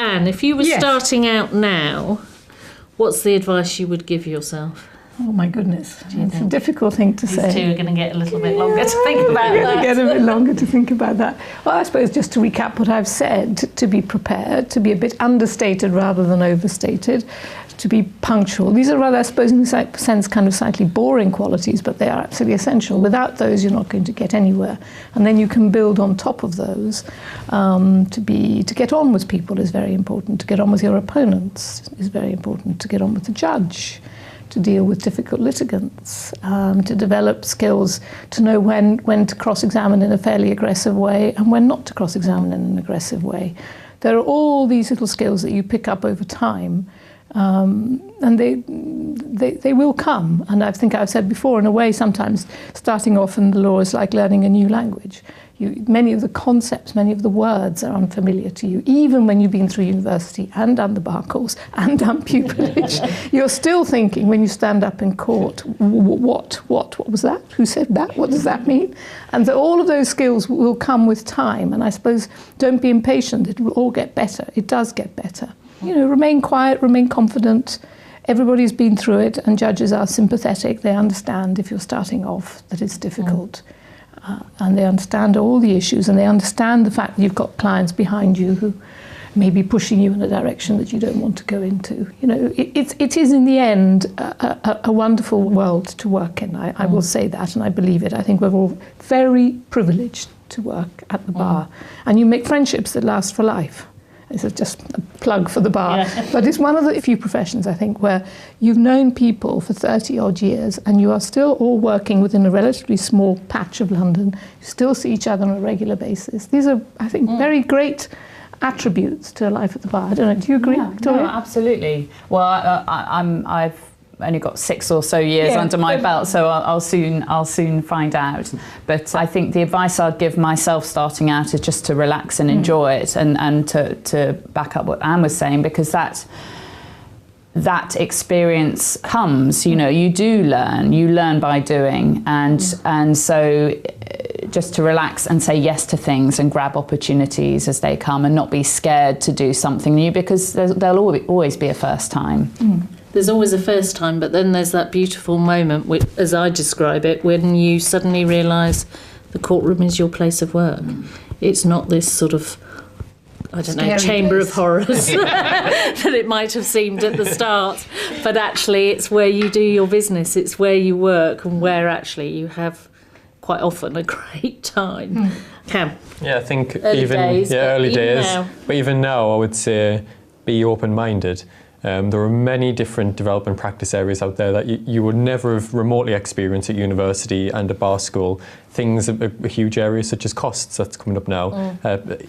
Anne, if you were starting out now, what's the advice you would give yourself? Oh my goodness, it's a difficult thing to say. These two are going to get a little bit longer to think about that. Get a bit longer to think about that. Well, I suppose just to recap what I've said, to be prepared, to be a bit understated rather than overstated, to be punctual. These are rather, I suppose, in a sense, kind of slightly boring qualities, but they are absolutely essential. Without those, you're not going to get anywhere. And then you can build on top of those. To get on with people is very important. To get on with your opponents is very important. To get on with the judge, to deal with difficult litigants, to develop skills to know when to cross-examine in a fairly aggressive way and when not to cross-examine in an aggressive way. There are all these little skills that you pick up over time, and they will come. And I think I've said before, in a way, sometimes starting off in the law is like learning a new language. Many of the concepts, many of the words are unfamiliar to you, even when you've been through university and done the bar course and done pupillage. You're still thinking when you stand up in court, what was that? Who said that? What does that mean? And all of those skills will come with time. And I suppose don't be impatient. It will all get better. It does get better. Remain quiet, remain confident. Everybody's been through it, and judges are sympathetic. They understand if you're starting off that it's difficult. And they understand all the issues, and they understand the fact that you've got clients behind you who may be pushing you in a direction that you don't want to go into. It is in the end a wonderful world to work in. I will say that, and I believe it. I think we're all very privileged to work at the bar, and you make friendships that last for life. This is just a plug for the bar. Yeah. But it's one of the few professions, I think, where you've known people for 30-odd years and you are still all working within a relatively small patch of London. You still see each other on a regular basis. These are, I think, very great attributes to a life at the bar. I don't know, do you agree, Victoria? No, absolutely. Well, I've only got 6 or so years under my belt, so I'll soon find out. But I think the advice I'd give myself starting out is just to relax and enjoy it, and to back up what Anne was saying, because that experience comes. You do learn. You learn by doing, and so just to relax and say yes to things and grab opportunities as they come, and not be scared to do something new, because there'll always be a first time. There's always a first time, but then there's that beautiful moment, which, as I describe it, when you suddenly realise the courtroom is your place of work. It's not this sort of, chamber of horrors that it might have seemed at the start, but actually it's where you do your business, it's where you work, and where actually you have quite often a great time. Cam? Yeah, I think early days. But even now, I would say be open-minded. There are many different development practice areas out there that you would never have remotely experienced at university and a bar school. Things, a huge area such as costs that's coming up now.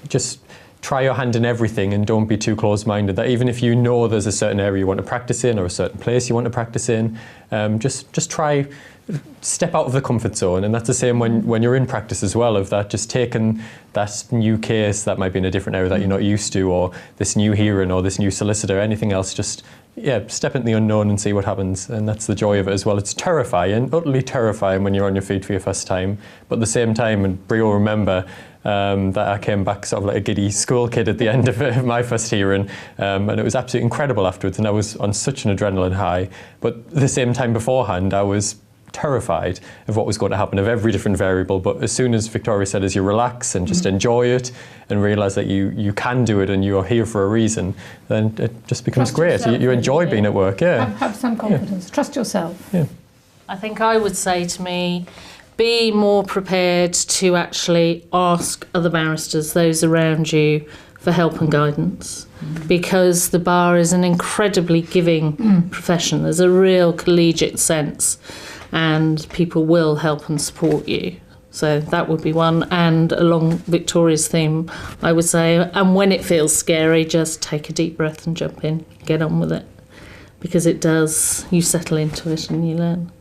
Just try your hand in everything and don't be too close-minded. That even if you know there's a certain area you want to practice in or a certain place you want to practice in, just try. Step out of the comfort zone, and that's the same when you're in practice as well, of that just taking that new case that might be in a different area that you're not used to, or this new hearing or this new solicitor, anything else, just step into the unknown and see what happens. And that's the joy of it as well. It's terrifying, utterly terrifying when you're on your feet for your first time, but at the same time, and Brie will remember that I came back sort of like a giddy school kid at the end of my first hearing, and it was absolutely incredible afterwards, and I was on such an adrenaline high. But at the same time beforehand, I was terrified of what was going to happen, of every different variable. But as soon as Victoria said, as you relax and just enjoy it and realise that you can do it and you are here for a reason, then it just becomes great. You enjoy being at work. Have some confidence. Trust yourself. I think I would say to me, be more prepared to actually ask other barristers, those around you, for help and guidance, because the bar is an incredibly giving profession. There's a real collegiate sense, and people will help and support you. So that would be one. And along Victoria's theme, I would say, and when it feels scary, just take a deep breath and jump in, get on with it, because it does, you settle into it and you learn.